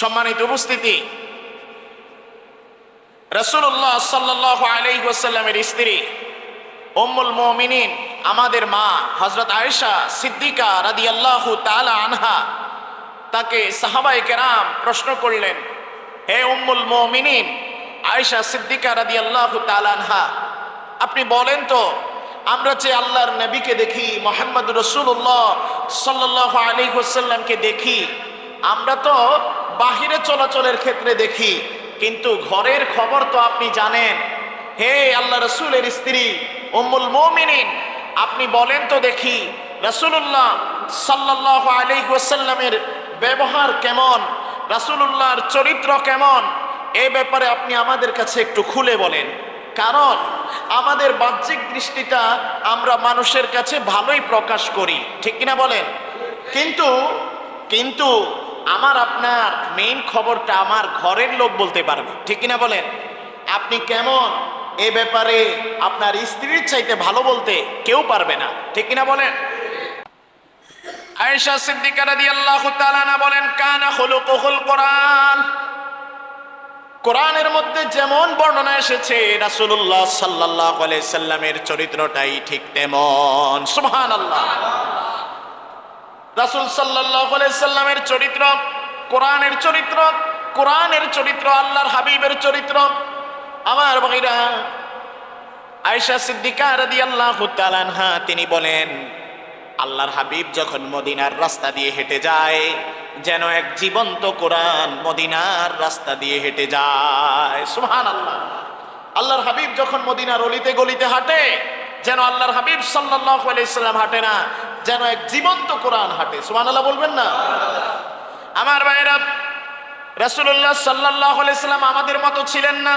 সম্মানিত উপস্থিতি, রাসূলুল্লাহ সাল্লাল্লাহু আলাইহি ওয়াসাল্লামের স্ত্রী উম্মুল মুমিনিন আমাদের মা হযরত আয়েশা সিদ্দিকা রাদিয়াল্লাহু তাআলা আনহা তাকে সাহাবায়ে কেরাম প্রশ্ন করলেন, হে উম্মুল মুমিনিন আয়েশা সিদ্দিকা রাদিয়াল্লাহু তাআলা আনহা, আপনি বলেন তো, আমরা যে আল্লাহর নবীকে দেখি, মুহাম্মদ রাসূলুল্লাহ সাল্লাল্লাহু আলাইহি ওয়াসাল্লামকে দেখি, আমরা তো বাহিরে চলাচলের ক্ষেত্রে দেখি, কিন্তু ঘরের খবর তো আপনি জানেন। হে আল্লাহ রাসূলের স্ত্রী উম্মুল মুমিনিন, আপনি বলেন তো দেখি, রাসূলুল্লাহ সাল্লাল্লাহু আলাইহি ওয়াসাল্লামের ব্যবহার কেমন, রাসূলুল্লাহর চরিত্র কেমন, এই ব্যাপারে আপনি আমাদের কাছে একটু খুলে বলেন। কারণ আমাদের বাহ্যিক দৃষ্টিটা আমরা মানুষের কাছে ভালোই প্রকাশ করি, ঠিক কিনা বলেন? কিন্তু আমার আপনার মেইন খবরটা আমার ঘরের লোক বলতে পারবে, ঠিক কিনা বলেন? আপনি কেমন এ ব্যাপারে আপনার স্ত্রীর চাইতে ভালো বলতে কেউ পারবে না, ঠিক কিনা বলেন? আয়েশা সিদ্দিকা রাদিয়াল্লাহু তাআলা আনহা বলেন, কানা খুলুকুল কোরআন। কোরআনের মধ্যে যেমন বর্ণনা এসেছে রাসূলুল্লাহ সাল্লাল্লাহু আলাইহি সাল্লামের চরিত্রটাই ঠিক তেমন। সুবহানাল্লাহ। রাসূল সাল্লাল্লাহু আলাইহি সাল্লামের চরিত্র কোরআনের চরিত্র, কোরআনের চরিত্র আল্লাহর হাবিবের চরিত্র। আমার ভাইরা, আয়েশা সিদ্দিকা রাদিয়াল্লাহু তাআলা আনহা তিনি বলেন, আল্লাহর হাবিব যখন মদিনার রাস্তা দিয়ে হেঁটে যায়, যেন এক জীবন্ত কোরআন মদিনার রাস্তা দিয়ে হেঁটে যায়। সুবহানাল্লাহ। আল্লাহর হাবিব যখন মদিনার অলিতে গলিতে হাঁটে, যেন আল্লাহর হাবিব সাল্লাল্লাহু আলাইহি সাল্লাম হাঁটে না, যেন এক জীবন্ত কোরআন হাঁটে। সুবহানাল্লাহ বলবেন না? আমার ভাইরা, রাসূলুল্লাহ সাল্লাল্লাহু আলাইহি সাল্লাম আমাদের মতো ছিলেন না।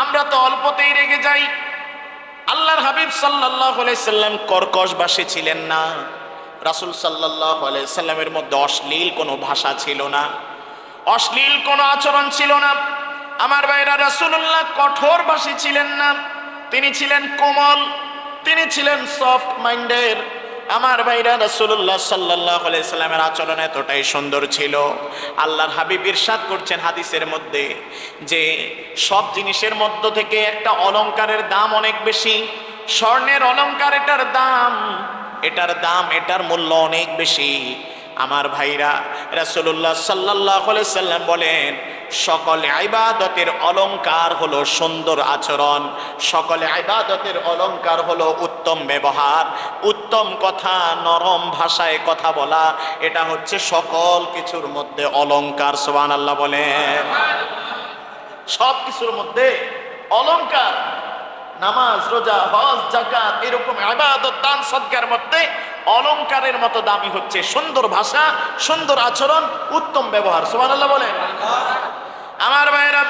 আমরা তো অল্পতেই রেগে যাই। আল্লাহর হাবিব সাল্লাল্লাহু আলাইহি সাল্লাম কর্কশভাষী ছিলেন না। রাসূল সাল্লাল্লাহু আলাইহি সাল্লামের মধ্যে অশ্লীল কোনো ভাষা ছিল না, অশ্লীল কোনো আচরণ ছিল না। আমার ভাইরা, রাসূলুল্লাহ কঠোরভাষী ছিলেন না, তিনি ছিলেন কোমল, তিনি ছিলেন সফট মাইন্ডের। আমার ভাইরা, রাসূলুল্লাহ সাল্লাল্লাহু আলাইহি সাল্লামের আচরণ এতটাই সুন্দর ছিল। আল্লাহর হাবিব ইরশাদ করছেন হাদিসের মধ্যে যে সব জিনিসের মধ্য থেকে একটা অলংকারের দাম অনেক বেশি। স্বর্ণের অলংকার, এটার মূল্য অনেক বেশি। আমার ভাইরা, রাসূলুল্লাহ সাল্লাল্লাহু আলাইহি সাল্লাম বলেন, সকল ইবাদতের অলংকার হলো সুন্দর আচরণ, সকল ইবাদতের অলংকার হলো উত্তম ব্যবহার, উত্তম কথা, নরম ভাষায় কথা বলা, এটা হচ্ছে সকল কিছুর মধ্যে অলংকার। সুবহানাল্লাহ বলেন। সব কিছুর মধ্যে অলংকার, নামাজ, রোজা, হজ, যাকাত, এরকম ইবাদত, দান, সদকার মধ্যে অলংকারের মতো দামি হচ্ছে সুন্দর ভাষা, সুন্দর আচরণ, উত্তম ব্যবহার। সুবহানাল্লাহ বলেন। আমার ভাইরা,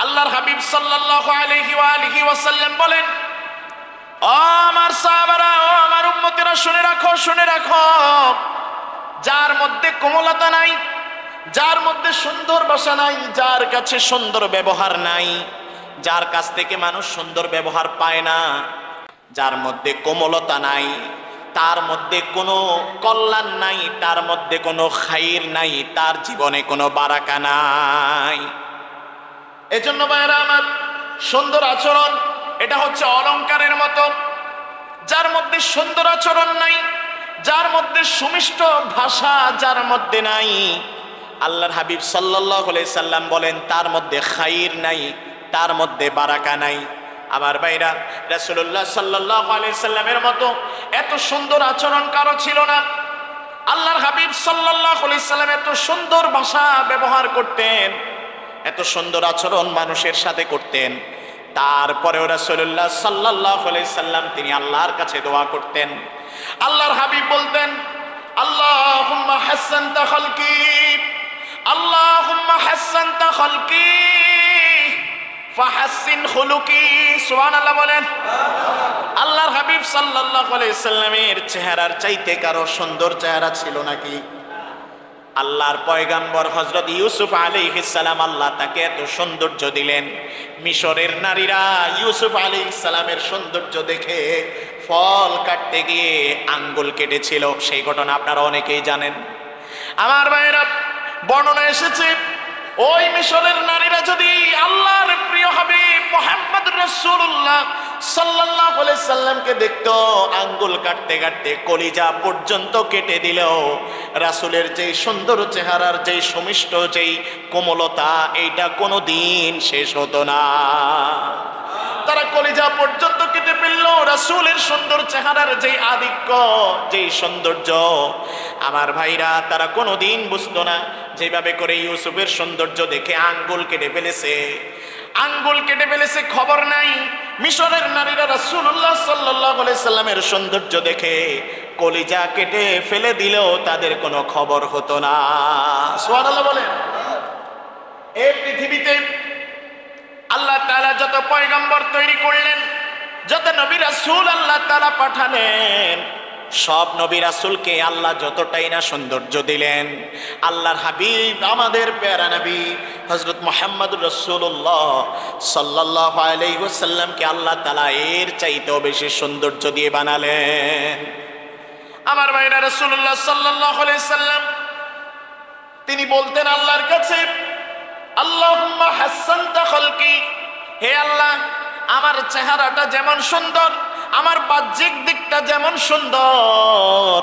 আল্লাহর হাবিব সাল্লাল্লাহু আলাইহি ওয়া আলিহি ওয়াসাল্লাম বলেন, ও আমার সাহাবারা, ও আমার উম্মতেরা, শুনে রাখো, শুনে রাখো, যার মধ্যে কোমলতা নাই, যার মধ্যে সুন্দর ভাষা নাই, যার কাছে সুন্দর ব্যবহার নাই, যার কাছ থেকে মানুষ সুন্দর ব্যবহার পায় না, যার মধ্যে কোমলতা নাই, তার মধ্যে কোনো কল্যাণ নাই, তার মধ্যে কোনো খাইর নাই, তার জীবনে কোনো বারাকা নাই। এজন্য ভাইরা আমার, সুন্দর আচরণ এটা হচ্ছে অলংকারের মতো। যার মধ্যে সুন্দর আচরণ নাই, যার মধ্যে সুমিষ্ট ভাষা যার মধ্যে নাই, আল্লাহর হাবিব সাল্লাল্লাহু আলাইহি সাল্লাম বলেন, তার মধ্যে খাইর নাই, তার মধ্যে বারাকা নাই। আমার ভাইরা, রাসূলুল্লাহ সাল্লাল্লাহু আলাইহি সাল্লামের মতো এত সুন্দর আচরণ কারো ছিল না। আল্লাহর হাবিব সাল্লাল্লাহু আলাইহি সাল্লাম এত সুন্দর ভাষা ব্যবহার করতেন, এত সুন্দর আচরণ মানুষের সাথে করতেন। তারপরেও রাসূলুল্লাহ সাল্লাল্লাহু আলাইহি সাল্লাম তিনি আল্লাহর কাছে দোয়া করতেন। আল্লাহর হাবিব বলতেন, আল্লাহুম্মা হাসানতা খালকি, আল্লাহুম্মা হাসানতা খালকি ফাহাসসিন খুলুকি। সুবহানাল্লাহ বলেন। আল্লাহর হাবিব সাল্লাল্লাহু আলাইহি সাল্লামের চেহারার চাইতে কারো সুন্দর চেহারা ছিল নাকি? আল্লাহর পয়গাম্বর হযরত ইউসুফ আলাইহিস সালাম, আল্লাহ তাকে এত সৌন্দর্য দিলেন, মিশরের নারীরা ইউসুফ আলাইহিস সালামের সৌন্দর্য দেখে ফল কাটতে গিয়ে আঙ্গুল কেটেছিল। সেই ঘটনা আপনারা অনেকেই জানেন। আমার ভাইরা, বর্ণনা এসেছে ওই মিশরের নারীরা যদি আল্লাহর প্রিয় হাবিব মুহাম্মদ রাসূলুল্লাহ সাল্লাল্লাহু আলাইহি সাল্লামকে দেখতো, আঙ্গুল কাটতে কাটতে কলিজা পর্যন্ত কেটে দিলেও রাসূলের যেই সুন্দর চেহারার যেই সুমিষ্ট যেই কোমলতা, এইটা কোনোদিন শেষ হতো না। তারা কলিজা পর্যন্ত কেটে ফেলল রাসূলের সুন্দর চেহারার যেই আধিক্য, যেই সৌন্দর্য। আমার ভাইরা, তারা কোনোদিন বুঝতো না যেভাবে করে ইউসুফের সৌন্দর্য দেখে আঙ্গুল কেটে ফেলেছে, আঙ্গুল কেটে ফেলেছে, খবর নাই। মিশরের নারীরা রাসূলুল্লাহ সাল্লাল্লাহু আলাইহি সাল্লামের সৌন্দর্য দেখে কলিজা কেটে ফেলে দিলেও তাদের কোনো খবর হতো না। সুবহানাল্লাহ বলেন। এই পৃথিবীতে আল্লাহ তাআলা যত পয়গম্বর তৈরি করলেন, যত নবী রাসূল আল্লাহ তাআলা পাঠালেন, সব নবী রাসূলকে আল্লাহ যতটাই না সৌন্দর্য দিলেন, আল্লাহর হাবিব আমাদের প্যারা নবী হযরত মুহাম্মদুর রাসূলুল্লাহ সাল্লাল্লাহু আলাইহি ওয়াসাল্লামকে আল্লাহ তাআলা এর চাইতেও বেশি সৌন্দর্য দিয়ে বানালেন। আমার ভাইরা, রাসূলুল্লাহ সাল্লাল্লাহু আলাইহি সাল্লাম তিনি বলতেন আল্লাহর কাছে, আল্লাহুম্মা হাসানতা খালকি, হে আল্লাহ, আমার চেহারাটা যেমন সুন্দর, আমার বাহ্যিক দিকটা যেমন সুন্দর,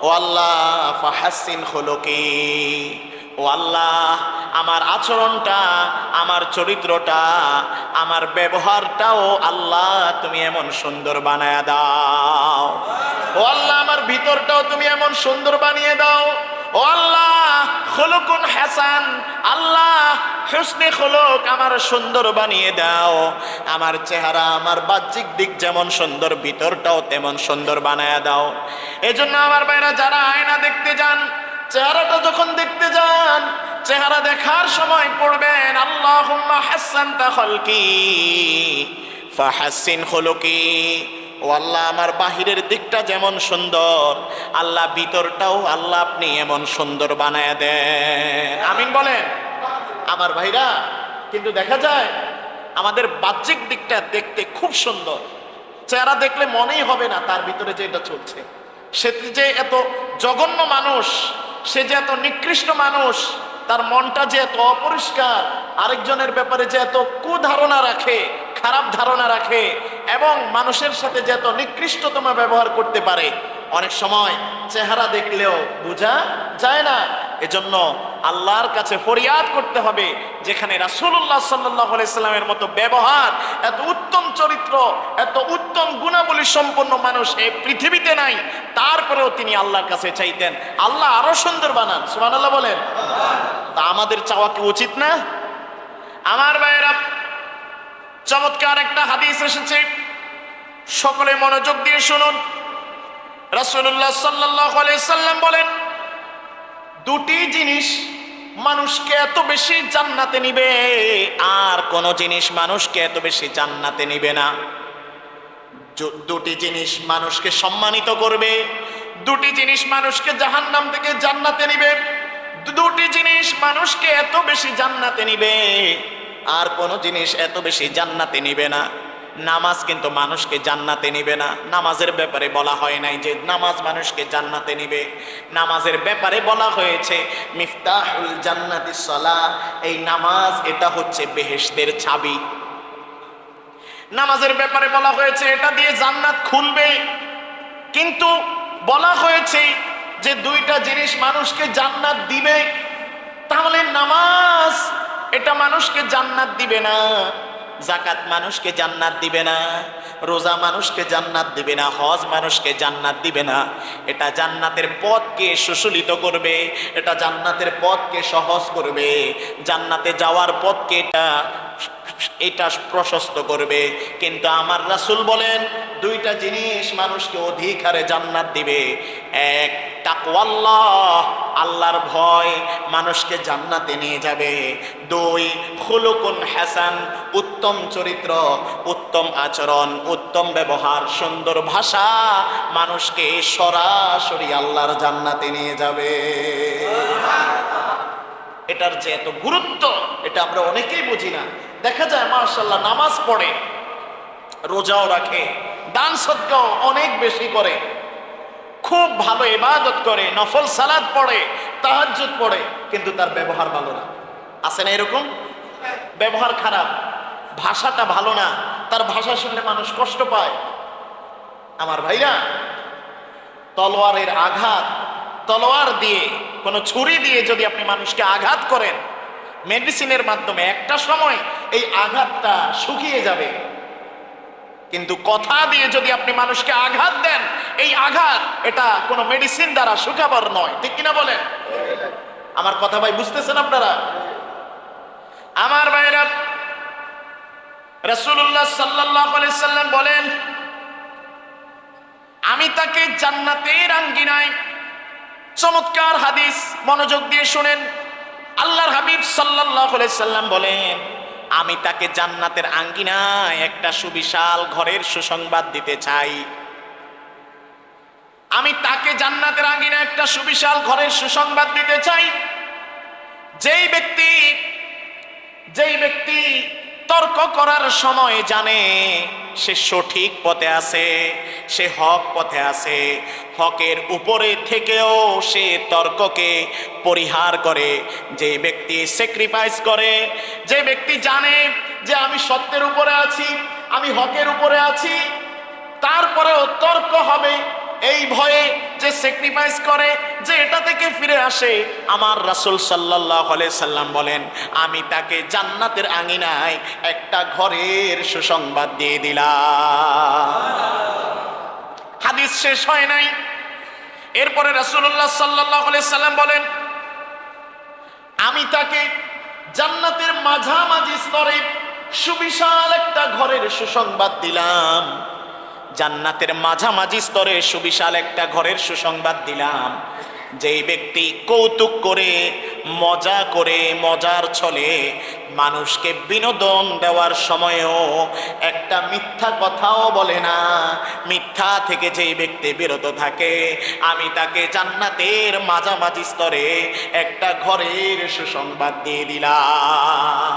ও আল্লাহ ফাহাসিন খুলুকি, ও আল্লাহ আমার আচরণটা, আমার চরিত্রটা, আমার ব্যবহারটাও আল্লাহ তুমি এমন সুন্দর বানায়া দাও। ও আল্লাহ আমার ভিতরটাও তুমি এমন সুন্দর বানিয়ে দাও। ও আল্লাহ খুলুকুন হাসান, আল্লাহ হুসনে খুলুক আমার সুন্দর বানিয়ে দাও। আমার চেহারা, আমার বাহ্যিক দিক যেমন সুন্দর, ভিতরটাও তেমন সুন্দর বানায়া দাও। এজন্য আমার ভাইরা, যারা আয়না দেখতে যান, চেহারাটা যখন দেখতে যান, চেহারা দেখার সময় পড়বেন আল্লাহুম্মা হাসানতা খালকি ফাহাসিন খুলুকি, ও আল্লাহ আমার বাহিরের দিকটা যেমন সুন্দর, আল্লাহ ভিতরটাও আল্লাহ আপনি এমন সুন্দর বানায়া দেন। আমিন বলেন। আমার ভাইরা, কিন্তু দেখা যায় আমাদের বাহ্যিক দিকটা দেখতে খুব সুন্দর, চেহারা দেখলে মনেই হবে না তার ভিতরে যে এটা চলছে। সে যে এত জঘন্য মানুষ, সে যে এত নিকৃষ্ট মানুষ, তার মনটা যে এত অপরিষ্কার, আরেকজনের ব্যাপারে যে এত কুধারণা রাখে, খারাপ ধারণা রাখে, এবং মানুষের সাথে যে এত নিকৃষ্টতম ব্যবহার করতে পারে, অনেক সময় চেহারা দেখলেও বোঝা যায় না। এজন্য আল্লাহর কাছে ফরিয়াদ করতে হবে, যেখানে রাসূলুল্লাহ সাল্লাল্লাহু আলাইহি সাল্লামের মতো ব্যবহার, এত উত্তম চরিত্র, এত উত্তম গুণাবলী সম্পন্ন মানুষ এই পৃথিবীতে নাই, তারপরেও তিনি আল্লাহর কাছে চাইতেন আল্লাহ আরো সুন্দর বানান। সুবহানাল্লাহ বলেন। তা আমাদের চাওয়া কি উচিত না? আমার ভাইয়েরা, চমৎকার একটা হাদিস এসেছে, সকলে মনোযোগ দিয়ে শুনুন। রাসূলুল্লাহ সাল্লাল্লাহু আলাইহি সাল্লাম বলেন, দুটি জিনিস মানুষকে এত বেশি জান্নাতে নিবে, আর কোন জিনিস মানুষকে এত বেশি জান্নাতে নিবে না। দুটি জিনিস মানুষকে সম্মানিত করবে, দুটি জিনিস মানুষকে জাহান্নাম থেকে জান্নাতে নিবে, দুটি জিনিস মানুষকে এত বেশি জান্নাতে নিবে, আর কোন জিনিস এত বেশি জান্নাতে নিবে না। নামাজ কিন্তু মানুষকে জান্নাতে নিবে না। নামাজের ব্যাপারে বলা হয় নাই যে নামাজ মানুষকে জান্নাতে নিবে, নামাজের ব্যাপারে বলা হয়েছে মিফতাহুল জান্নাতিস সালাহ, এই নামাজ এটা হচ্ছে বেহেশতের চাবি। নামাজের ব্যাপারে বলা হয়েছে এটা দিয়ে জান্নাত খুলবে, কিন্তু বলা হয়েছে যে দুইটা জিনিস মানুষকে জান্নাত দিবে, তাহলে নামাজ এটা মানুষকে জান্নাত দিবে না, যাকাত মানুষকে জান্নাত দিবে না, রোজা মানুষকে জান্নাত দিবে না, হজ মানুষকে জান্নাত দিবে না। এটা জান্নাতের পথকে সুশীলিত করবে, এটা জান্নাতের পথকে সহজ করবে, জান্নাতে যাওয়ার পথকে এটা প্রশস্ত করবে। কিন্তু আমার রাসূল বলেন দুইটা জিনিস মানুষকে অধিক হারে জান্নাত দিবে। এক, তাকওয়াল্লাহ, আল্লাহর ভয় মানুষকে জান্নাতে নিয়ে যাবে। দুই, খুলুকুন হাসান, উত্তম চরিত্র, উত্তম আচরণ, উত্তম ব্যবহার, সুন্দর ভাষা মানুষকে সরাসরি আল্লাহর জান্নাতে নিয়ে যাবে। এটার যে এত গুরুত্ব, এটা আমরা অনেকেই বুঝি না। দেখা যায় মাশাআল্লাহ নামাজ পড়ে, রোজাও রাখে, দান সদকাও অনেক বেশি করে, খুব ভালো ইবাদত করে, নফল সালাত পড়ে, তাহাজ্জুদ পড়ে, কিন্তু তার ব্যবহার ভালো না। আছে না এরকম? ব্যবহার খারাপ, ভাষাটা ভালো না, তার ভাষা শুনলে মানুষ কষ্ট পায়। আমার ভাইরা, তলোয়ারের আঘাত, তলোয়ার দিয়ে, কোনো ছুরি দিয়ে যদি আপনি মানুষকে আঘাত করেন মেডিসিনের মাধ্যমে, একটা সময় এই আঘাতটা শুকিয়ে যাবে। কিন্তু কথা দিয়ে যদি আপনি মানুষকে আঘাত দেন, এই আঘাত এটা কোনো মেডিসিন দ্বারা শুকাবার নয়। ঠিক কিনা বলেন? আমার কথা ভাই বুঝতেছেন আপনারা? আমার ভাইরা, রাসূলুল্লাহ সাল্লাল্লাহু আলাইহি সাল্লাম বলেন, আমি তাকে জান্নাতের আঙ্গিনায়, চমৎকার হাদিস, মনোযোগ দিয়ে শুনেন। আল্লাহর হাবিব সাল্লাল্লাহু আলাইহি সাল্লাম বলেন, আমি তাকে জান্নাতের আঙ্গিনায় একটা সুবিশাল ঘরের সুসংবাদ দিতে চাই। আমি তাকে জান্নাতের আঙ্গিনায় একটা সুবিশাল ঘরের সুসংবাদ দিতে চাই। যেই ব্যক্তি তর্ক করার সময় জানে সে সঠিক পথে আছে, সে হক পথে আছে, হকের উপরে থেকেও সে তর্ককে পরিহার করে, যে ব্যক্তি স্যাক্রিফাইস করে, যে ব্যক্তি জানে যে আমি সত্যের উপরে আছি, আমি হকের উপরে আছি, তারপরেও তর্ক হবে, এই ভয়ে যে স্যাক্রিফাইস করে, যে এটা থেকে ফিরে আসে, আমার রাসূল সাল্লাল্লাহু আলাইহি সাল্লাম বলেন, আমি তাকে জান্নাতের আঙিনায় একটা ঘরের সুসংবাদ দিয়ে দিলাম। হাদিস শেষ হয় নাই। এরপরে রাসূলুল্লাহ সাল্লাল্লাহু আলাইহি সাল্লাম বলেন, আমি তাকে জান্নাতের মাঝামাঝি স্তরে সুবিশাল একটা ঘরের সুসংবাদ দিলাম। জান্নাতের মাঝামাঝি স্তরে সুবিশাল একটা ঘরের সুসংবাদ দিলাম। যেই ব্যক্তি কৌতুক করে, মজা করে, মজার ছলে মানুষকে বিনোদন দেওয়ার সময়ও একটা মিথ্যা কথাও বলে না, মিথ্যা থেকে যেই ব্যক্তি বিরত থাকে, আমি তাকে জান্নাতের মাঝামাঝি স্তরে একটা ঘরের সুসংবাদ দিয়ে দিলাম।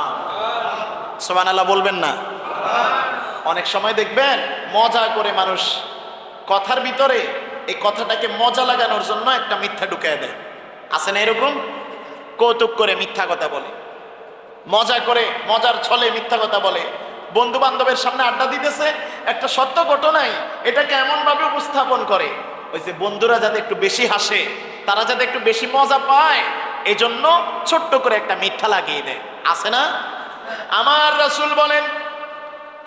সুবহানাল্লাহ বলবেন না? অনেক সময় দেখবেন মজা করে মানুষ কথার ভিতরে এই কথাটাকে মজা লাগানোর জন্য একটা মিথ্যা ঢুকায় দেয়। আছে না এরকম? কৌতুক করে মিথ্যা কথা বলে, মজা করে, মজার ছলে মিথ্যা কথা বলে। বন্ধু বান্ধবের সামনে আড্ডা দিতেছে, একটা সত্য ঘটনাই এটাকে এমন ভাবে উপস্থাপন করে, ওই যে বন্ধুরা যাতে একটু বেশি হাসে, তারা যাতে একটু বেশি মজা পায়, এজন্য ছোট্ট করে একটা মিথ্যা লাগিয়ে দেয়। আছে না? আমার রাসূল বলেন,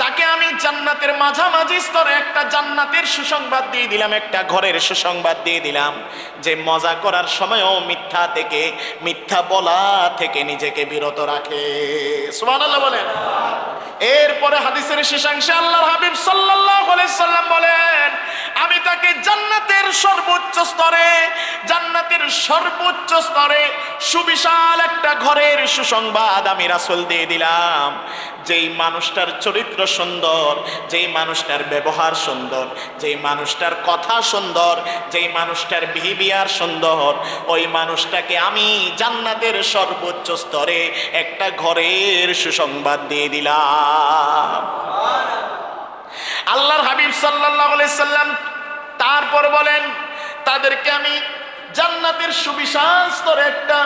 তাকে আমি জান্নাতের মাঝামাঝি স্তরে একটা জান্নাতের সুসংবাদ দিয়ে দিলাম, একটা ঘরের সুসংবাদ দিয়ে দিলাম, যে মজা করার সময়ও মিথ্যা থেকে, মিথ্যা বলা থেকে নিজেকে বিরত রাখে। সুবহানাল্লাহ বলেন। এরপরে হাদিসের শেষাংশে আল্লাহর হাবিব সাল্লাল্লাহু আলাইহি সাল্লাম বলেন, আমি তাকে জান্নাতের সর্বোচ্চ স্তরে, জান্নাতের সর্বোচ্চ স্তরে সুবিশাল একটা ঘরের সুসংবাদ আমি রাসূল দিয়ে দিলাম। যেই মানুষটার চরিত্র সুন্দর, যেই মানুষটার ব্যবহার সুন্দর, যেই মানুষটার কথা সুন্দর, যেই মানুষটার বিহেভিয়ার সুন্দর, ওই মানুষটাকে আমি জান্নাতের সর্বোচ্চ স্তরে একটা ঘরের সুসংবাদ দিয়ে দিলাম। আল্লাহর হাবিব সাল্লাল্লাহু আলাইহি সাল্লাম তারপর বলেন, তাদেরকে আমি জান্নাতের সুবিশাল স্তরে একটা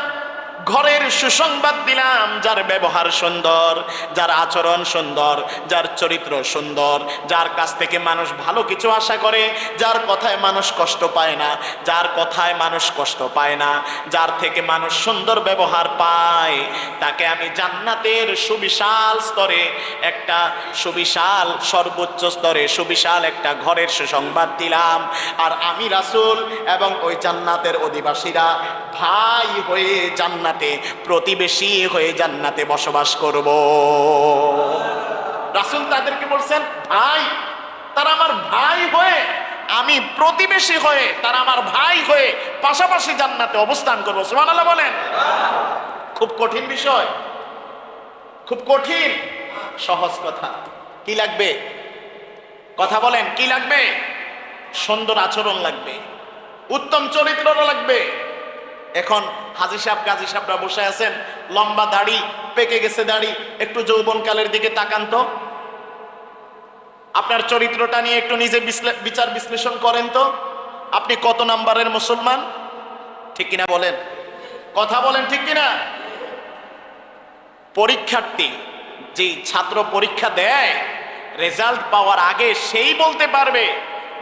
ঘরের সুসংবাদ দিলাম, যার ব্যবহার সুন্দর, যার আচরণ সুন্দর, যার চরিত্র সুন্দর, যার কাছ থেকে মানুষ ভালো কিছু আশা করে, যার কথায় মানুষ কষ্ট পায় না, যার কথায় মানুষ কষ্ট পায় না, যার থেকে মানুষ সুন্দর ব্যবহার পায়, তাকে আমি জান্নাতের সুবিশাল স্তরে একটা সুবিশাল সর্বোচ্চ স্তরে সুবিশাল একটা ঘরের সুসংবাদ দিলাম। আর আমি রাসূল এবং ওই জান্নাতের অধিবাসীরা ভাই হয়ে জান্নাতে, প্রতিবেশী হয়ে জান্নাতে বসবাস করব। রাসূল তাদেরকে বলছেন ভাই, তারা আমার ভাই হয়ে, আমি প্রতিবেশী হয়ে, তারা আমার ভাই হয়ে পাশাপাশি জান্নাতে অবস্থান করব। সুবহানাল্লাহ বলেন। খুব কঠিন বিষয়, খুব কঠিন। সহজ কথা। কি লাগবে? কথা বলেন, কি লাগবে? সুন্দর আচরণ লাগবে, উত্তম চরিত্র লাগবে। এখন হাজী সাহেব, গাজী সাহেবরা বসে আছেন, লম্বা দাড়ি, পেকে গেছে দাড়ি, একটু যৌবনকালের দিকে তাকান তো, আপনার চরিত্রটা নিয়ে একটু নিজে বিচার বিশ্লেষণ করেন তো, আপনি কত নাম্বারের মুসলমান? ঠিক কিনা বলেন? কথা বলেন ঠিক কিনা? পরীক্ষার্থী, যে ছাত্র পরীক্ষা দেয়, রেজাল্ট পাওয়ার আগে সেই বলতে পারবে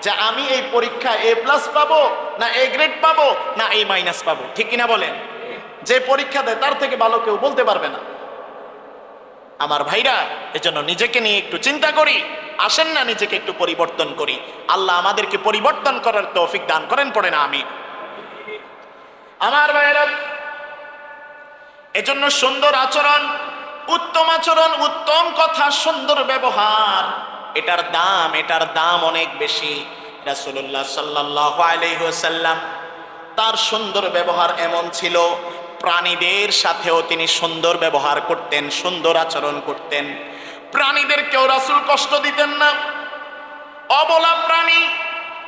যে আমি এই পরীক্ষা এ প্লাস পাবো, না এ গ্রেড পাবো, না এ মাইনাস পাবো। ঠিক কিনা বলেন? যে পরীক্ষা দেয় তার থেকে ভালো কেউ বলতে পারবে না। আমার ভাইরা, এজন্য নিজেকে নিয়ে একটু চিন্তা করি। আসেন না নিজেকে একটু পরিবর্তন করি। আল্লাহ আমাদেরকে পরিবর্তন করার তৌফিক দান করেন, পড়ে না আমি। আমার ভাইরা, এজন্য সুন্দর আচরণ, উত্তম কথা, সুন্দর ব্যবহার, এটার দাম অনেক বেশি। রাসূলুল্লাহ সাল্লাল্লাহু আলাইহি ওয়াসাল্লাম তার সুন্দর ব্যবহার এমন ছিল, প্রাণীদের সাথেও তিনি সুন্দর ব্যবহার করতেন, সুন্দর আচরণ করতেন। প্রাণীদেরকেও রাসূল কষ্ট দিতেন না। অবলা প্রাণী,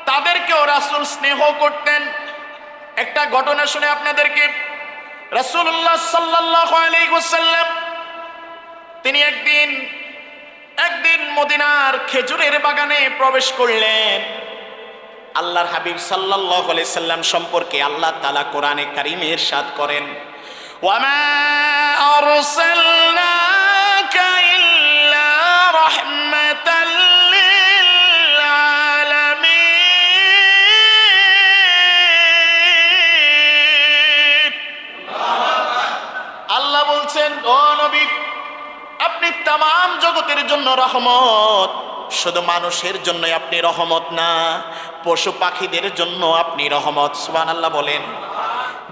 তাদেরকেও রাসূল স্নেহ করতেন। একটা ঘটনা শুনে আপনাদেরকে। রাসূলুল্লাহ সাল্লাল্লাহু আলাইহি ওয়াসাল্লাম তিনি একদিন মদিনার খেজুরের বাগানে প্রবেশ করলেন। আল্লাহর হাবিব সাল্লাল্লাহু আলাইহি সাল্লাম সম্পর্কে আল্লাহ তাআলা কোরআনে কারীমে ইরশাদ করেন, ওয়ামা আরসালনাকা ইল্লা রাহমাতাল লিল আলামিন। আল্লাহ বলছেন, ও নবী, আপনি তামাম জগতের জন্য রহমত। শুধু মানুষের জন্য আপনি রহমত না, পশু পাখিদের জন্য আপনি রহমত। সুবহানাল্লাহ বলেন।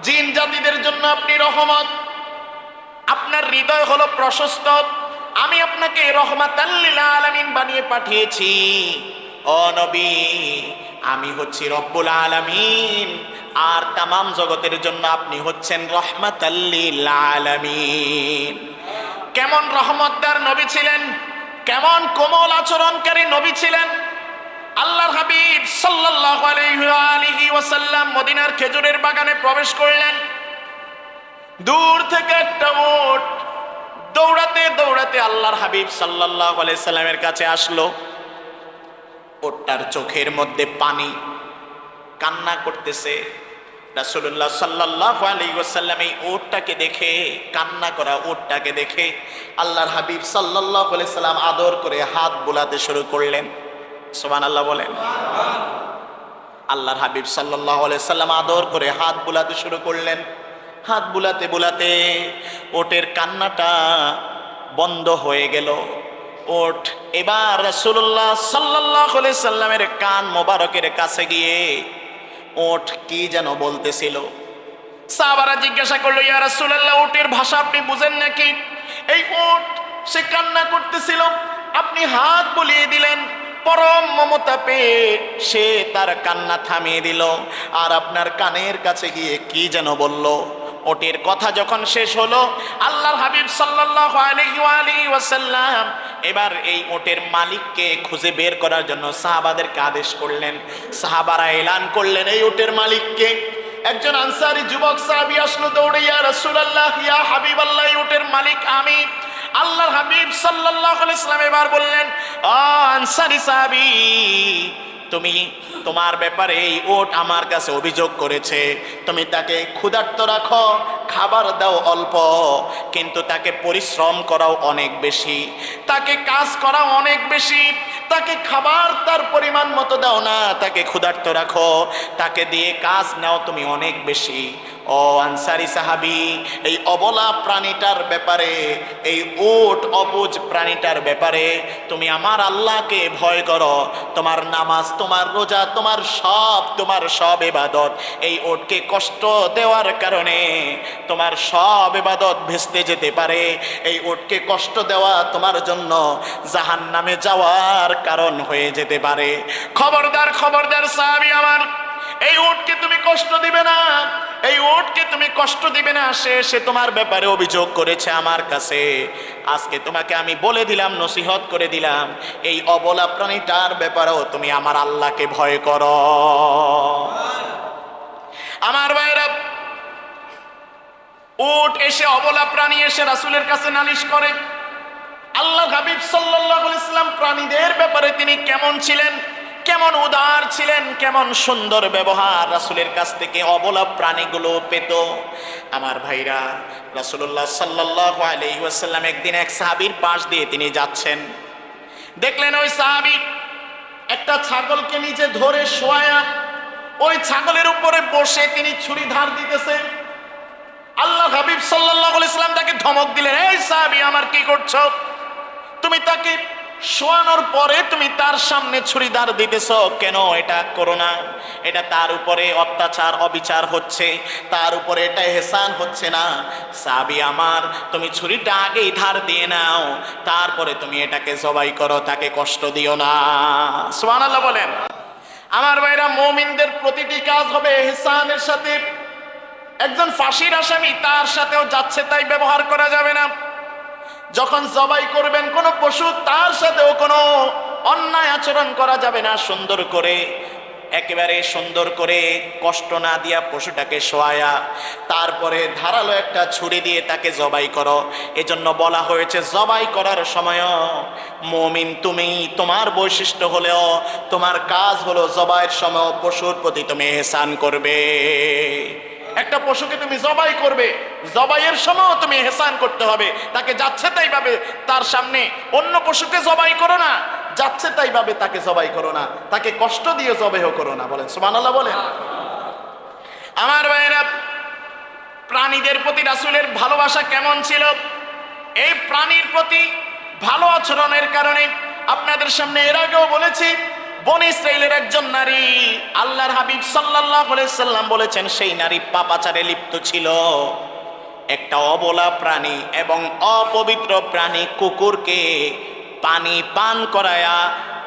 জিন জাতিদের জন্য আপনি রহমত। আপনার হৃদয় হলো প্রশস্ত, আমি আপনাকে রহমাতাল লিল আলামিন বানিয়ে পাঠিয়েছি। ও নবী, আমি হচ্ছি রব্বুল আলামিন, আর তামাম জগতের জন্য আপনি হচ্ছেন রহমাতাল লিল আলামিন। কেমন রহমতদার নবী ছিলেন, কেমন কোমল আচরণকারী নবী ছিলেন। আল্লাহর হাবিব সাল্লাল্লাহু আলাইহি ওয়াসাল্লাম মদিনার খেজুরের বাগানে প্রবেশ করলেন। দূর থেকে একটা উট দৌড়াতে দৌড়াতে আল্লাহর হাবিব সাল্লাল্লাহু আলাইহি সাল্লামের কাছে আসলো। উটটার চোখের মধ্যে পানি, কান্না করতেছে। রাসূলুল্লাহ সাল্লাল্লাহু আলাইহি ওয়াসাল্লাম এই উটটাকে দেখে, কান্না করা উটটাকে দেখে আল্লাহর হাবিব সাল্লাল্লাহু আলাইহি সাল্লাম আদর করে হাত বুলাতে শুরু করলেন। সুবহানাল্লাহ বলেন। আল্লাহর হাবিব সাল্লাল্লাহু আলাইহি সাল্লাম আদর করে হাত বুলাতে শুরু করলেন। হাত বুলাতে বুলাতে উটের কান্নাটা বন্ধ হয়ে গেল। উট এবার রাসূলুল্লাহ সাল্লাল্লাহু আলাইহি সাল্লামের কান মোবারকের কাছে গিয়ে উট কি যেন বলতেছিল। সাহাবারা জিজ্ঞাসা করলো, ইয়া রাসূলুল্লাহ, উটের ভাষা আপনি বুঝেন নাকি? এই উট সে কান্না করতেছিল, আপনি হাত বুলিয়ে দিলেন, পরম মমতা পেয়ে সে তার কান্না থামিয়ে দিল। আর আপনার কানের কাছে গিয়ে কি যেন বলল। ওটের কথা যখন শেষ হলো, আল্লাহর হাবিব সাল্লাল্লাহু আলাইহি ওয়াসাল্লাম এবার এই ওটের মালিককে খুঁজে বের করার জন্য সাহাবাদেরকে আদেশ করলেন। সাহাবারা এলান করলেন, এই ওটের মালিককে। একজন আনসারী যুবক সাহাবী আসলো দৌড়ে, ইয়া রাসূলুল্লাহ, ইয়া হাবিবাল্লাহ, এই ওটের মালিক আমি। আল্লাহর হাবিব সাল্লাল্লাহু আলাইহি ওয়াসাল্লাম এবার বললেন, ও আনসারী সাহাবী, তোমার ব্যাপারে এই উট আমার কাছে অভিযোগ করেছে। তুমি তাকে ক্ষুধার্ত রাখো, খাবার দাও অল্প, কিন্তু তাকে পরিশ্রম করাও অনেক বেশি, তাকে কাজ করাও অনেক বেশি, তাকে খাবার তার পরিমাণ মতো দাও না, তাকে ক্ষুধার্ত রাখো, তাকে দিয়ে কাজ নাও তুমি অনেক বেশি। ও আনসারী সাহাবী, এই অবলা প্রাণীটার ব্যাপারে, এই উট অবুঝ প্রাণীটার ব্যাপারে তুমি আমার আল্লাহকে ভয় করো। তোমার নামাজ, তোমার রোজা, তোমার সব ইবাদত এই উটকে কষ্ট দেওয়ার কারণে তোমার সব ইবাদত ভেস্তে যেতে পারে। এই উটকে কষ্ট দেওয়া তোমার জন্য জাহান্নামে যাওয়ার কারণ হয়ে যেতে পারে। খবরদার, খবরদার সাহাবী আমার, এই উটকে তুমি কষ্ট দিবে না, এই উটকে তুমি কষ্ট দিবে না। সে তোমার ব্যাপারে অভিযোগ করেছে আমার কাছে। আজকে তোমাকে আমি বলে দিলাম, নসিহত করে দিলাম, এই অবলা প্রাণীটার ব্যাপারেও তুমি আমার আল্লাহকে ভয় করো। আমার ভাইরা, উট এসে, অবলা প্রাণী এসে রাসূলের কাছে নালিশ করে। আল্লাহর হাবিব সাল্লাল্লাহু আলাইহি ওয়াসাল্লাম প্রাণীদের ব্যাপারে তিনি কেমন ছিলেন, কেমন উদার ছিলেন, কেমন সুন্দর ব্যবহার রাসূলের কাছ থেকে অবলা প্রাণীগুলো পেত। আমার ভাইরা, রাসূলুল্লাহ সাল্লাল্লাহু আলাইহি ওয়াসাল্লাম একদিন এক সাহাবীর পাশ দিয়ে তিনি যাচ্ছেন, দেখলেন ওই সাহাবী একটা ছাগলকে নিচে ধরে শোয়ায়া ওই ছাগলের উপরে বসে তিনি ছুরি ধার দিতেছে। আল্লাহ হাবিব সাল্লাল্লাহু আলাইহি ওয়াসাল্লাম তাকে ধমক দিলেন, এই সাহাবী আমার কি করছো? তুমি তাকে শোয়ানোর পরে তুমি তার সামনে ছুরি ধার দিতেছো কেন? এটা করো না, এটা তার উপরে অত্যাচার অবিচার হচ্ছে, তার উপরে এটা এহসান হচ্ছে না। সাহাবী আমার, তুমি ছুরিটা আগেই ধার দিয়ে নাও, তারপরে তুমি এটাকে জবাই করো, তাকে কষ্ট দিও না। সুবহানাল্লাহ বলেন। আমার ভাইরা, মুমিনদের প্রতিটি কাজ হবে এহসানের সাথে। একজন ফাঁসির আসামি, তার সাথেও যাচ্ছে তাই ব্যবহার করা যাবে না। যখন জবাই করবেন কোনো পশু, তার সাথেও কোনো অন্যায় আচরণ করা যাবে না। সুন্দর করে, একেবারে সুন্দর করে কষ্ট না দিয়া পশুটাকে শোয়ায়া তারপরে ধারালো একটা ছুরি দিয়ে তাকে জবাই করো। এজন্য বলা হয়েছে জবাই করার সময় মুমিন তুমি, তোমার বৈশিষ্ট্য হলেও তোমার কাজ হলো জবাইয়ের সময় পশুর প্রতি তুমি ইহসান করবে। একটা পশুকে তুমি জবাই করবে, জবাইয়ের সময় তুমি ইহসান করতে হবে। তাকে যাচ্ছে তাই ভাবে তার সামনে অন্য পশুকে জবাই করো না, যাচ্ছে তাই ভাবে তাকে জবাই করো না, তাকে কষ্ট দিয়ে জবাইও করো না। বলেন সুবহানাল্লাহ বলেন। আমার ভাইয়েরা, প্রাণীদের প্রতি রাসূলের ভালোবাসা কেমন ছিল? এই প্রাণীর প্রতি ভালো আচরণের কারণে আপনাদের সামনে এর আগেও বলেছি, বনী ইসরাইলের একজন নারী, আল্লাহর হাবিব সাল্লাল্লাহু আলাইহি সাল্লাম বলেছেন সেই নারী পাপাচারে লিপ্ত ছিল। একটা অবলা প্রাণী এবং অপবিত্র প্রাণী কুকুরকে পানি পান করায়া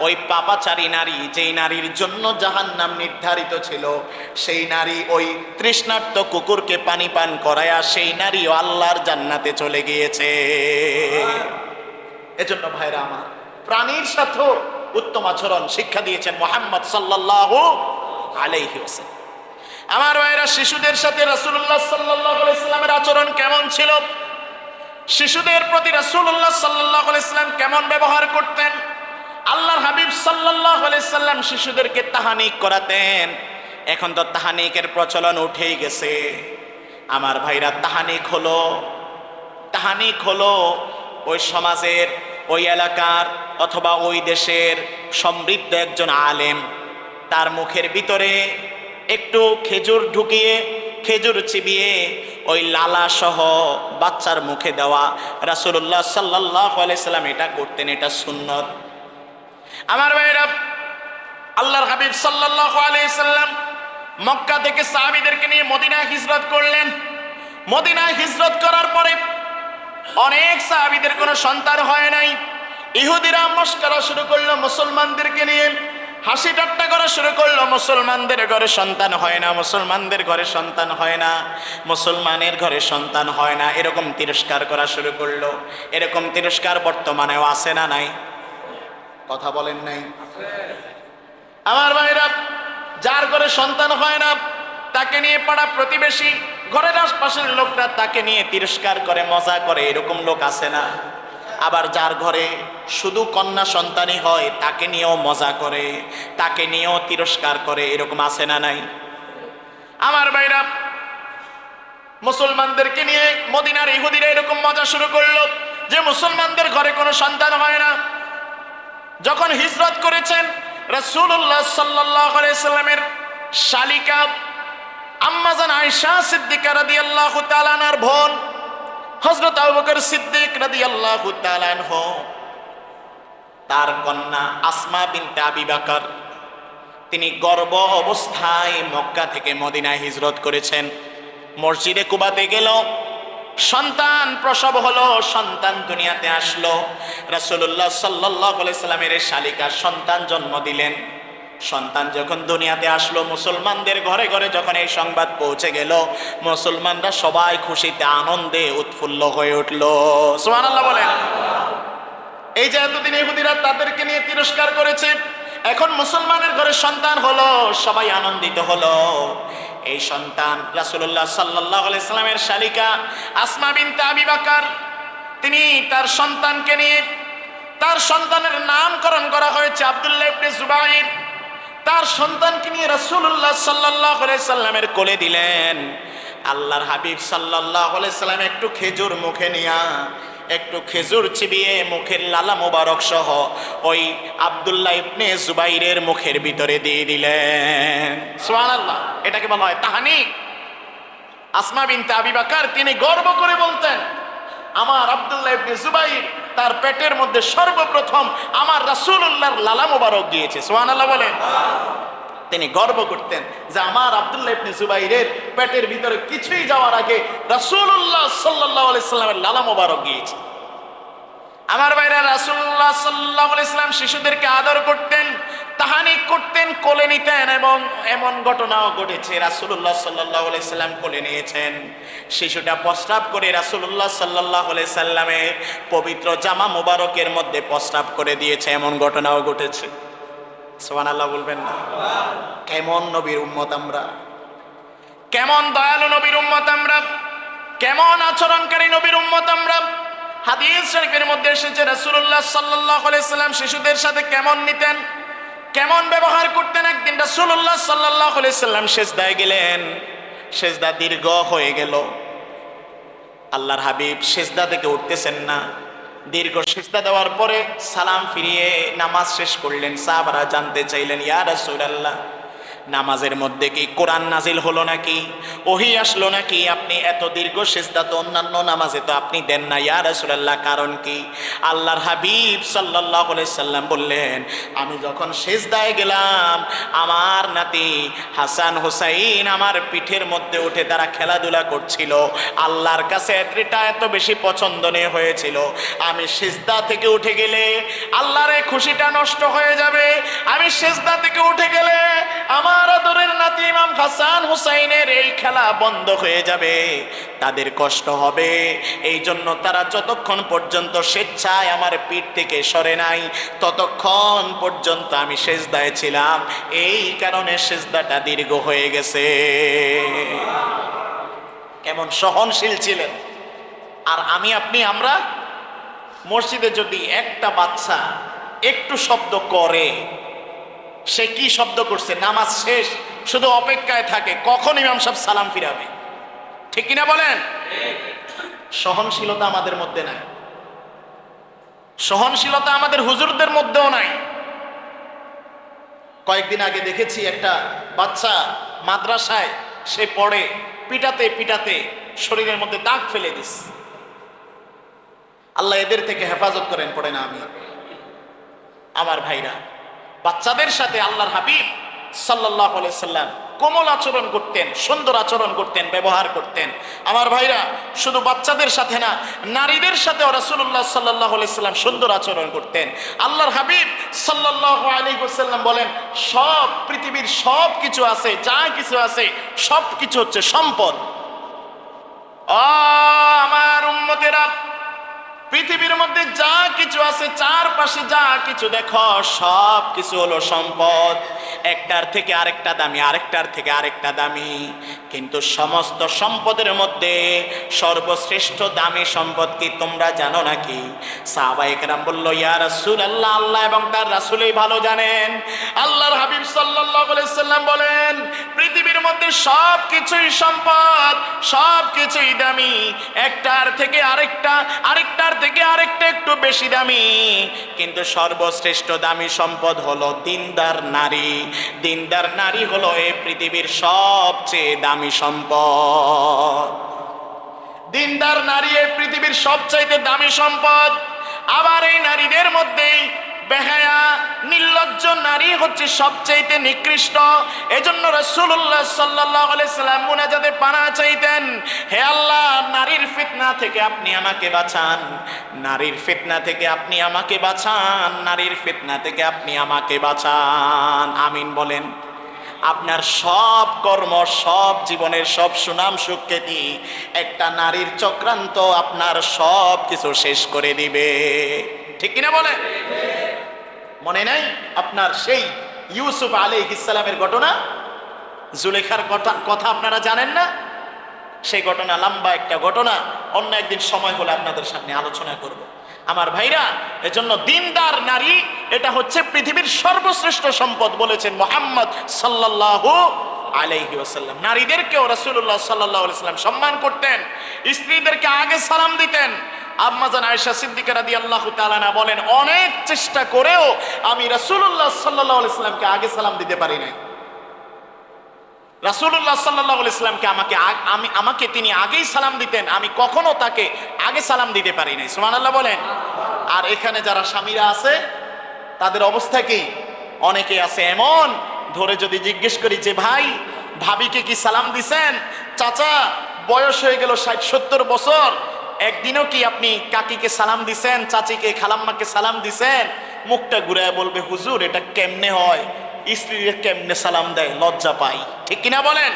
ওই পাপাচারী নারী, যেই নারীর জন্য জাহান্নাম নির্ধারিত ছিল, সেই নারী ওই তৃষ্ণার্ত কুকুরকে পানি পান করায়া সেই নারীও আল্লাহর জান্নাতে চলে গিয়েছে। এজন্য ভাইরা আমার, প্রাণীর সাথে উত্তম আচরণ শিক্ষা দিয়েছেন মুহাম্মদ সাল্লাল্লাহু আলাইহি ওয়াসাল্লাম। আমার ভাইরা, শিশুদের সাথে রাসূলুল্লাহ সাল্লাল্লাহু আলাইহি সাল্লামের আচরণ কেমন ছিল? শিশুদের প্রতি রাসূলুল্লাহ সাল্লাল্লাহু আলাইহি সাল্লাম কেমন ব্যবহার করতেন? আল্লাহর হাবিব সাল্লাল্লাহু আলাইহি সাল্লাম শিশুদেরকে তাহানিক করাতেন। এখন তো তাহানিকের প্রচলন উঠেই গেছে। আমার ভাইরা, তাহানিক হলো ওই সমাজের, ওই এলাকার অথবা ওই দেশের সমৃদ্ধ একজন আলেম, তার মুখের ভিতরে একটু খেজুর ঢুকিয়ে, খেজুর চিবিয়ে ওই লালা সহ বাচ্চার মুখে দেওয়া। রাসূলুল্লাহ সাল্লাল্লাহু আলাইহি সাল্লাম এটা করতেন, এটা সুন্নত। আমার ভাইরা, আল্লাহর হাবিব সাল্লাল্লাহু আলাইহি সাল্লাম মক্কা থেকে সাহাবীদেরকে নিয়ে মদিনায় হিজরত করলেন। মদিনায় হিজরত করার পরে অনেক সাহাবীদের কোনো সন্তান হয় নাই। ইহুদিরা মস্করা শুরু করলো মুসলমানদেরকে নিয়ে, হাসি ঠাট্টা করা শুরু করলো, মুসলমানদের ঘরে সন্তান হয় না, মুসলমানদের ঘরে সন্তান হয় না, মুসলমানের ঘরে সন্তান হয় না, এরকম তিরস্কার করা শুরু করলো। এরকম তিরস্কার বর্তমানেও আছে না নাই? কথা বলেন নাই? আমার ভাইরা, যার ঘরে সন্তান হয় না তাকে নিয়ে পাড়া প্রতিবেশী, ঘরের আশপাশের লোকরা তাকে নিয়ে তিরস্কার করে, মজা করে, এরকম লোক আছে না? আবার যার ঘরে শুধু কন্যা সন্তানই হয় তাকে নিয়েও মজা করে, তাকে নিয়েও তিরস্কার করে, এরকম আছে না নাই? আমার ভাইরা, মুসলমানদেরকে নিয়ে মদিনার ইহুদিরা এরকম মজা শুরু করলো যে মুসলমানদের ঘরে কোনো সন্তান হয় না। যখন হিজরত করেছেন রাসূলুল্লাহ সাল্লাল্লাহু আলাইহি সাল্লামের শালিকা আম্মাজান আয়েশা সিদ্দিকা রাদিয়াল্লাহু তাআলা আনহার বোন হযরত আবু বকর সিদ্দিক রাদিয়াল্লাহু তাআলা আনহু, তার কন্যা আসমা বিনতে আবি বকর, তিনি গর্ভ অবস্থায় মক্কা থেকে মদিনায় হিজরত করেছেন। মসজিদে কুবাতে গেল, সন্তান প্রসব হলো, সন্তান দুনিয়াতে আসলো। রাসূলুল্লাহ সাল্লাল্লাহু আলাইহি সাল্লামের শালিকা সন্তান জন্ম দিলেন। সন্তান যখন দুনিয়াতে আসলো, মুসলমানদের ঘরে ঘরে যখন এই সংবাদ পৌঁছে গেল, মুসলমানরা সবাই খুশিতে আনন্দে উৎফুল্ল হয়ে উঠল। সুবহানাল্লাহ বলেন। এই যে এতদিন ইহুদিরা তাদেরকে নিয়ে তিরস্কার করেছে, এখন মুসলমানের ঘরে সন্তান হলো, সবাই আনন্দিত হলো। এই সন্তান রাসূলুল্লাহ সাল্লাল্লাহু আলাইহি সাল্লামের শালিকা আসমা বিনতে আবি বকর, তিনি তার সন্তানকে নিয়ে, তার সন্তানের নামকরণ করা হয়েছে আব্দুল্লাহ ইবনে জুবাইর। তার সন্তানকে নিয়ে রাসূলুল্লাহ সাল্লাল্লাহু আলাইহি সাল্লামের কোলে দিলেন। আল্লাহর হাবিব সাল্লাল্লাহু আলাইহি সাল্লাম একটু খেজুর মুখে নিয়া, একটু খেজুর চিবিয়ে মুখের লালা মোবারক সহ ওই আব্দুল্লাহ ইবনে জুবাইরের মুখের ভিতরে দিয়ে দিলেন। সুবহানাল্লাহ। এটাকে বলা হয় তাহনিক। আসমা বিনতে আবি বকর তিনি গর্ব করে বলতেন, আমার আব্দুল্লাহ ইবনে জুবাইর তার পেটের মধ্যে সর্বপ্রথম আমার রাসূলুল্লাহর লালা মোবারক দিয়েছে। সুবহানাল্লাহ বলেন। তিনি গর্ব করতেন যে আমার আব্দুল্লাহ ইবনে জুবাইরের পেটের ভিতরে কিছুই যাওয়ার আগে রাসূলুল্লাহ সাল্লাল্লাহু আলাইহি সাল্লামের লালা মোবারক গিয়েছে। আমার ভাইরা, রাসূলুল্লাহ সাল্লাল্লাহু আলাইহি সাল্লাম শিশুদেরকে আদর করতেন, তাহানিক করতেন, কোলে নিতেন। এবং এমন ঘটনাও ঘটেছে, রাসূলুল্লাহ সাল্লাল্লাহু আলাইহি সাল্লাম কোলে নিয়েছেন, শিশুটা প্রস্রাব করে রাসূলুল্লাহ সাল্লাল্লাহু আলাইহি সাল্লামের পবিত্র জামা মোবারকের মধ্যে প্রস্রাব করে দিয়েছে, এমন ঘটনাও ঘটেছে। সুবহানাল্লাহ বলবেন না? কেমন নবীর উম্মত আমরা, কেমন দয়ালু নবীর উম্মত আমরা, কেমন আচরণকারী নবীর উম্মত আমরা। হাদিস শরীফের মধ্যে এসেছে রাসূলুল্লাহ সাল্লাল্লাহু আলাইহি সাল্লাম শিশুদের সাথে কেমন নিতেন, কেমন ব্যবহার করতেন। একদিন রাসূলুল্লাহ সাল্লাল্লাহু আলাইহি সাল্লাম সিজদায় গেলেন, সিজদা দীর্ঘ হয়ে গেল। আল্লাহর হাবিব সিজদা থেকে উঠতেছেন না। দীর্ঘ সিজদা দেওয়ার পরে সালাম ফিরিয়ে নামাজ শেষ করলেন। সাহাবারা জানতে চাইলেন, ইয়া রাসূলুল্লাহ, নামাজের মধ্যে কি কোরআন নাজিল হলো নাকি, ওহী আসলো নাকি? আপনি এত দীর্ঘ সিজদা তো অন্যান্য নামাজে তো আপনি দেন না, ইয়া রাসূলুল্লাহ, কারণ কি? আল্লাহর হাবিব সাল্লাল্লাহু আলাইহি সাল্লাম বললেন, আমি যখন সিজদায় গেলাম, আমার নাতি হাসান হুসাইন আমার পিঠের মধ্যে উঠে তারা খেলাধুলা করছিল। আল্লাহর কাছে এটা এত বেশি পছন্দনীয় হয়েছিল, আমি সিজদা থেকে উঠে গেলে আল্লাহর এই খুশিটা নষ্ট হয়ে যাবে। আমি সিজদা থেকে উঠে গেলে আমার আদরের নাতি ইমাম হাসান হুসাইনের এই খেলা বন্ধ হয়ে যাবে, তাদের কষ্ট হবে। এই জন্য তারা যতক্ষণ পর্যন্ত স্বেচ্ছায় আমার পিঠ থেকে সরে নাই, ততক্ষণ পর্যন্ত আমি সিজদায় ছিলাম। এই কারণে সিজদাটা দীর্ঘ হয়ে গেছে। কেমন সহনশীল ছিলেন। আর আমি আপনি, আমরা মসজিদে যদি একটা বাচ্চা একটু শব্দ করে, সে কি শব্দ করছে, নামাজ শেষ, শুধু অপেক্ষায় থাকে কখন ইমাম সাহেব সালাম ফিরাবে। ঠিক কিনা বলেন? সহনশীলতা আমাদের মধ্যে নাই, সহনশীলতা আমাদের হুজুরদের মধ্যেও নাই। কয়েকদিন আগে দেখেছি একটা বাচ্চা মাদ্রাসায় সে পড়ে, পিটাতে পিটাতে শরীরের মধ্যে দাগ ফেলে দিস। আল্লাহ এদের থেকে হেফাজত করেন, পড়ে না আমি। আমার ভাইরা, বাচ্চাদের সাথে আল্লাহর হাবিব সাল্লাল্লাহু আলাইহি সাল্লাম কোমল আচরণ করতেন, সুন্দর আচরণ করতেন, ব্যবহার করতেন। আমার ভাইরা, শুধু বাচ্চাদের সাথে না, নারীদের সাথেও রাসূলুল্লাহ সাল্লাল্লাহু আলাইহি সাল্লাম সুন্দর আচরণ করতেন। আল্লাহর হাবিব সাল্লাল্লাহু আলাইহি ওয়াসাল্লাম বলেন, সব পৃথিবীর সব কিছু আছে, যা কিছু আছে সব কিছু হচ্ছে সম্পদ। ও আমার উম্মতেরা, পৃথিবীর মধ্যে যা কিছু আছে, চারপাশে যা কিছু দেখো, সব কিছু হলো সম্পদ। একটার থেকে আরেকটা দামি, আরেকটার থেকে আরেকটা দামি। কিন্তু সমস্ত সম্পদের মধ্যে সর্বশ্রেষ্ঠ দামি সম্পদ কি তোমরা জানো নাকি? সাহাবায়ে কেরাম বলল, ইয়া রাসূলুল্লাহ, আল্লাহ এবং তার রাসূলই ভালো জানেন। আল্লাহর হাবিব সাল্লাল্লাহু আলাইহি সাল্লাম বলেন, পৃথিবীর মধ্যে সব কিছুই সম্পদ, সব কিছুই দামি। একটার থেকে আরেকটা, আরেকটার থেকে আরেকটা একটু বেশি দামি। কিন্তু সর্বশ্রেষ্ঠ দামি সম্পদ হলো দিনদার নারী। দিনদার নারী হলো এই পৃথিবীর সবচেয়ে দামি সম্পদ। দিনদার নারী এই পৃথিবীর সবচাইতে দামি সম্পদ। আবার এই নারীদের মধ্যেই বেহায়া নির্লজ্জ নারী হচ্ছে সবচাইতে নিকৃষ্ট। এজন্য রাসূলুল্লাহ সাল্লাল্লাহু আলাইহি সাল্লাম মুনাজাতে পানা চাইতেন, হে আল্লাহ, নারীর ফিতনা থেকে আপনি আমাকে বাঁচান, নারীর ফিতনা থেকে আপনি আমাকে বাঁচান, নারীর ফিতনা থেকে আপনি আমাকে বাঁচান। আমিন বলেন। আপনার সব কর্ম, সব জীবনের সব সুনাম সুখ্যাতি একটা নারীর চক্রান্ত আপনার সব কিছু শেষ করে দিবে। ঠিক কিনা বলেন? মনে নাই আপনার সেই ইউসুফ আলাইহিস সালামের ঘটনা, জুলেখার কথা আপনারা জানেন না? সেই ঘটনা লম্বা একটা ঘটনা, অন্য একদিন সময় হলে আপনাদের সামনে আলোচনা করব। আমার ভাইরা, এজন্য দিনদার নারী এটা হচ্ছে পৃথিবীর সর্বশ্রেষ্ঠ সম্পদ বলেছেন মুহাম্মদ সাল্লাল্লাহু আলাইহি ওয়াসাল্লাম। নারীদেরকেও রাসূলুল্লাহ সাল্লাল্লাহু আলাইহি ওয়াসাল্লাম সম্মান করতেন, স্ত্রীদেরকে আগে সালাম দিতেন। আম্মা জান আয়েশা সিদ্দিকা রাদিয়াল্লাহু তাআলা আনহা বলেন, অনেক চেষ্টা করেও আমি রাসূলুল্লাহ সাল্লাল্লাহু আলাইহি ওয়াসাল্লামকে আগে সালাম দিতে পারি নাই। রাসূলুল্লাহ সাল্লাল্লাহু আলাইহি ওয়াসাল্লামকে আমাকে তিনি আগেই সালাম দিতেন, আমি কখনো তাকে আগে সালাম দিতে পারি নাই। সুবহানাল্লাহ বলেন। আর এখানে যারা স্বামীরা আছে তাদের অবস্থা কি? অনেকে আছে এমন, ধরে যদি জিজ্ঞেস করি যে ভাই ভাবিকে কি সালাম দিছেন? চাচা বয়স হয়ে গেল 60-70 বছর, একদিনও কি আপনি কাকিকে সালাম দিছেন, চাচিকে খালাম্মাকে সালাম দিছেন? মুখটা ঘুরায় বলবে, হুজুর এটা কেমনে হয়, স্ত্রীরা কেমনে সালাম দেয়, লজ্জা পাই। ঠিক কিনা বলেন?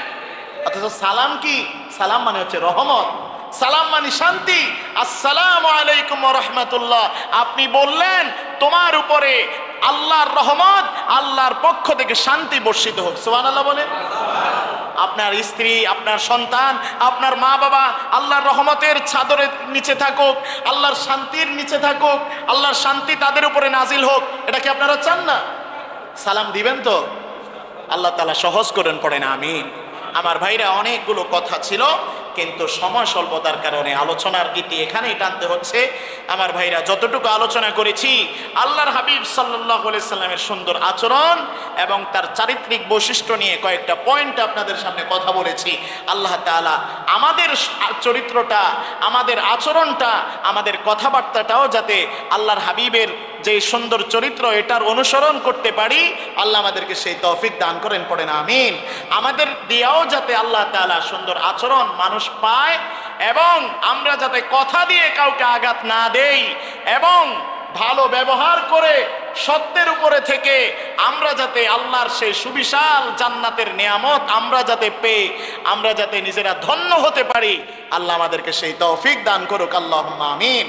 অথচ সালাম কি? সালাম মানে হচ্ছে রহমত, সালাম মানে শান্তি। আসসালামু আলাইকুম ওয়া রাহমাতুল্লাহ, আপনি বললেন তোমার উপরে আল্লাহর রহমত, আল্লাহর পক্ষ থেকে শান্তি বর্ষিত হোক। সুবহানাল্লাহ বলে। আপনার স্ত্রী, আপনার সন্তান, আপনার মা বাবা আল্লাহর রহমতের ছাদরের নিচে থাকুক, আল্লাহর শান্তির নিচে থাকুক, আল্লাহর শান্তি তাদের উপরে নাজিল হোক, এটা কি আপনারা চান না? সালাম দিবেন তো? আল্লাহ তাআলা সহজ করেন, পড়েন আমিন। আমার ভাইরা, অনেকগুলো কথা ছিল কিন্তু সময় স্বল্পতার কারণে আলোচনার গীতি এখানেই টানতে হচ্ছে। আমার ভাইরা, যতটুকু আলোচনা করেছি আল্লাহর হাবিব সাল্লাল্লাহু আলাইহি সাল্লামের সুন্দর আচরণ এবং তার চারিত্রিক বৈশিষ্ট্য নিয়ে কয়েকটা পয়েন্ট আপনাদের সামনে কথা বলেছি। আল্লাহ তাআলা আমাদের চরিত্রটা, আমাদের আচরণটা, আমাদের কথাবার্তাটাও যাতে আল্লাহর হাবিবের যে সুন্দর চরিত্র এটার অনুসরণ করতে পারি, আল্লাহ আমাদেরকে সেই তৌফিক দান করেন, পড়েন আমিন। আমাদের দিয়েও যাতে আল্লাহ তাআলা সুন্দর আচরণ মানুষ পায় এবং আমরা যাতে কথা দিয়ে কাউকে আঘাত না দেই এবং ভালো ব্যবহার করে সত্যের উপরে থেকে আমরা যাতে আল্লাহর সেই সুবিশাল জান্নাতের নিয়ামত আমরা যাতে পেয়ে আমরা যাতে নিজেরা ধন্য হতে পারি, আল্লাহ আমাদেরকে সেই তৌফিক দান করুক। আল্লাহুম্মা আমিন।